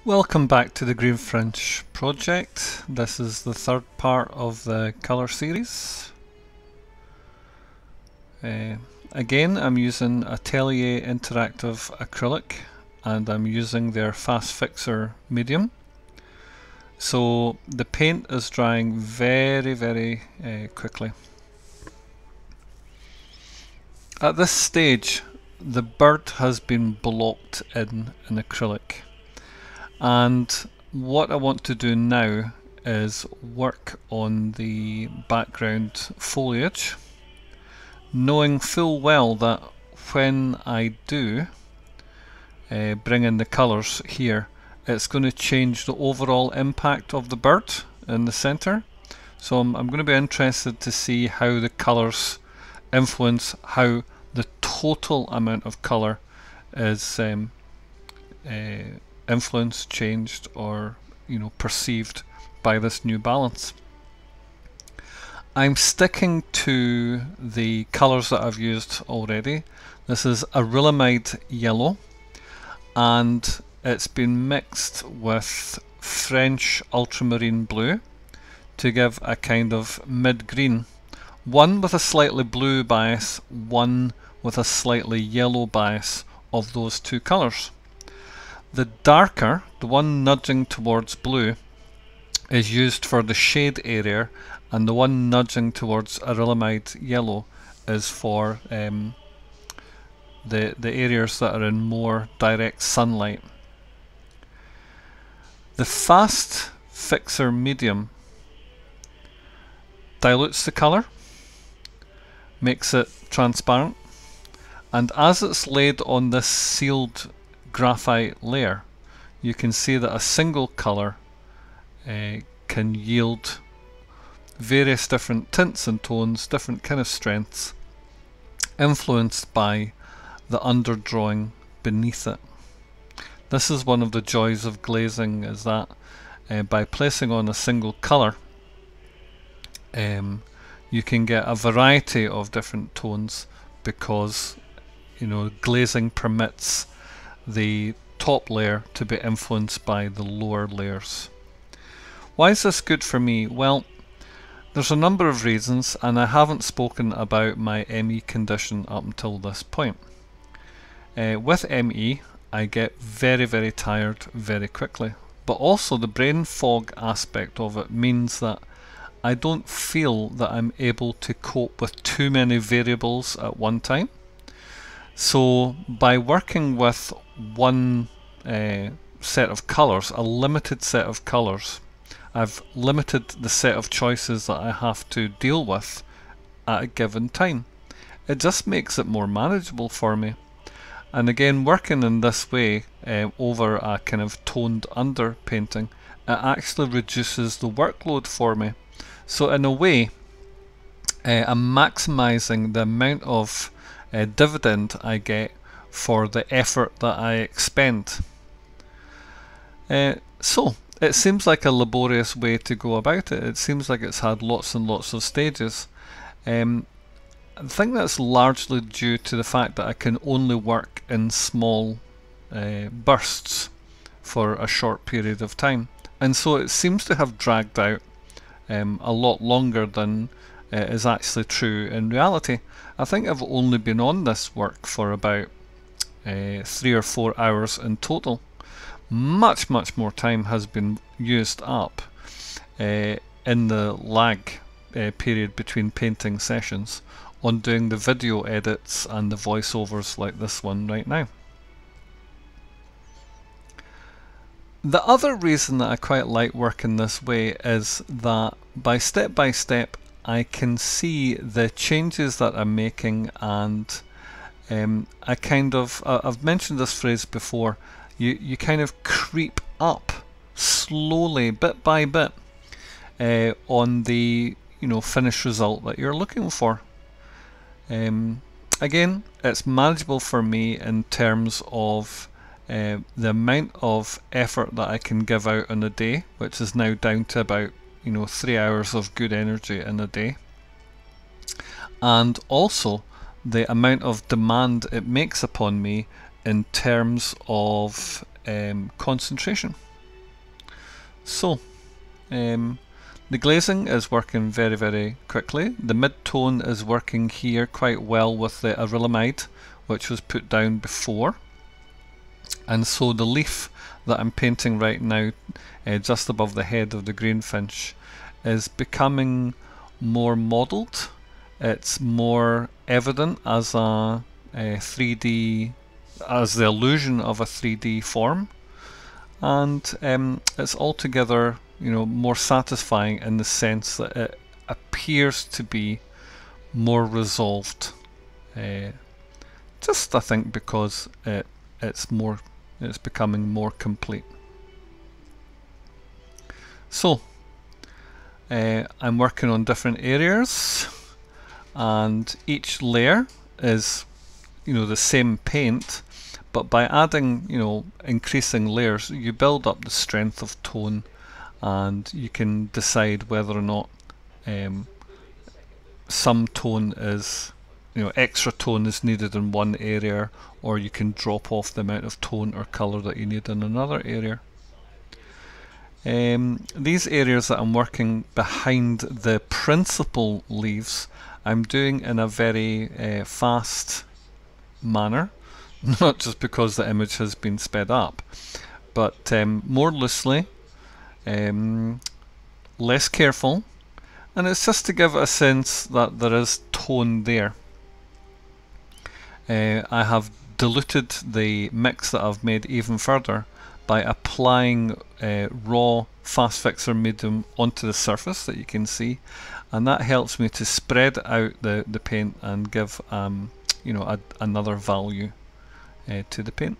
Welcome back to the Greenfinch Project. This is the third part of the colour series. Again, I'm using Atelier Interactive Acrylic and I'm using their Fast Fixer medium. So the paint is drying very quickly. At this stage, the bird has been blocked in acrylic. And what I want to do now is work on the background foliage, knowing full well that when I do bring in the colours here, it's going to change the overall impact of the bird in the centre. So I'm going to be interested to see how the colours influence how the total amount of colour is influenced, changed, or perceived by this new balance. I'm sticking to the colours that I've used already. This is arylamide yellow and it's been mixed with French ultramarine blue to give a kind of mid-green. One with a slightly blue bias, one with a slightly yellow bias of those two colours. The darker, the one nudging towards blue, is used for the shade area, and the one nudging towards arylamide yellow is for the areas that are in more direct sunlight. The Fast Fixer medium dilutes the colour, makes it transparent, and as it's laid on this sealed graphite layer, you can see that a single colour can yield various different tints and tones, different kind of strengths, influenced by the underdrawing beneath it. This is one of the joys of glazing, is that by placing on a single colour, you can get a variety of different tones because glazing permits the top layer to be influenced by the lower layers. Why is this good for me? Well, there's a number of reasons, and I haven't spoken about my ME condition up until this point. With ME, I get very tired very quickly, but also the brain fog aspect of it means that I don't feel that I'm able to cope with too many variables at one time. So by working with one set of colours, a limited set of colours, I've limited the set of choices that I have to deal with at a given time. It just makes it more manageable for me. And again, working in this way over a kind of toned under painting, it actually reduces the workload for me. So in a way, I'm maximising the amount of dividend I get for the effort that I expend. So it seems like a laborious way to go about it. It seems like it's had lots and lots of stages. I think that's largely due to the fact that I can only work in small bursts for a short period of time, and so it seems to have dragged out a lot longer than is actually true in reality. I think I've only been on this work for about 3 or 4 hours in total. Much more time has been used up in the lag period between painting sessions on doing the video edits and the voiceovers like this one right now. The other reason that I quite like working this way is that by step I can see the changes that I'm making, and I kind of, I've mentioned this phrase before, you kind of creep up slowly, bit by bit, on the finished result that you're looking for. Again, it's manageable for me in terms of the amount of effort that I can give out in a day, which is now down to about 3 hours of good energy in a day, and also the amount of demand it makes upon me in terms of concentration. So the glazing is working very quickly. The mid-tone is working here quite well with the arylamide, which was put down before. And so the leaf that I'm painting right now, just above the head of the greenfinch, is becoming more modelled. It's more evident as a 3D, as the illusion of a 3D form, and it's altogether, you know, more satisfying in the sense that it appears to be more resolved. Just I think because it's becoming more complete. So I'm working on different areas, and each layer is, you know, the same paint, but by adding, you know, increasing layers, you build up the strength of tone, and you can decide whether or not some tone is, you know, extra tone is needed in one area, or you can drop off the amount of tone or colour that you need in another area. These areas that I'm working behind the principal leaves, I'm doing in a very fast manner, not just because the image has been sped up, but more loosely, less careful, and it's just to give a sense that there is tone there. I have diluted the mix that I've made even further by applying raw fast fixer medium onto the surface that you can see, and that helps me to spread out the paint and give you know, another value to the paint.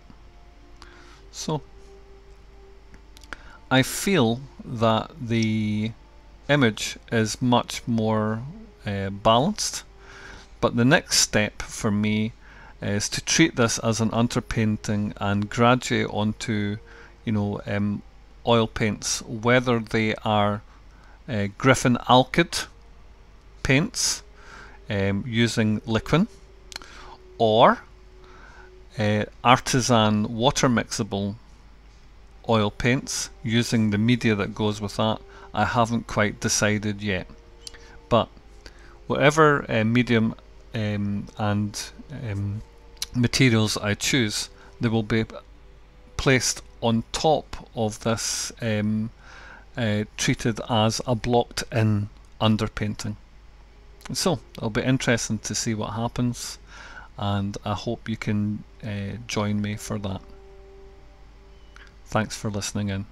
So I feel that the image is much more balanced, but the next step for me is to treat this as an underpainting and graduate onto, you know, oil paints, whether they are Griffin alkyd paints using liquin, or artisan water mixable oil paints using the media that goes with that. I haven't quite decided yet, but whatever medium and materials I choose, they will be placed on top of this treated as a blocked in underpainting. So it'll be interesting to see what happens, and I hope you can join me for that. Thanks for listening in.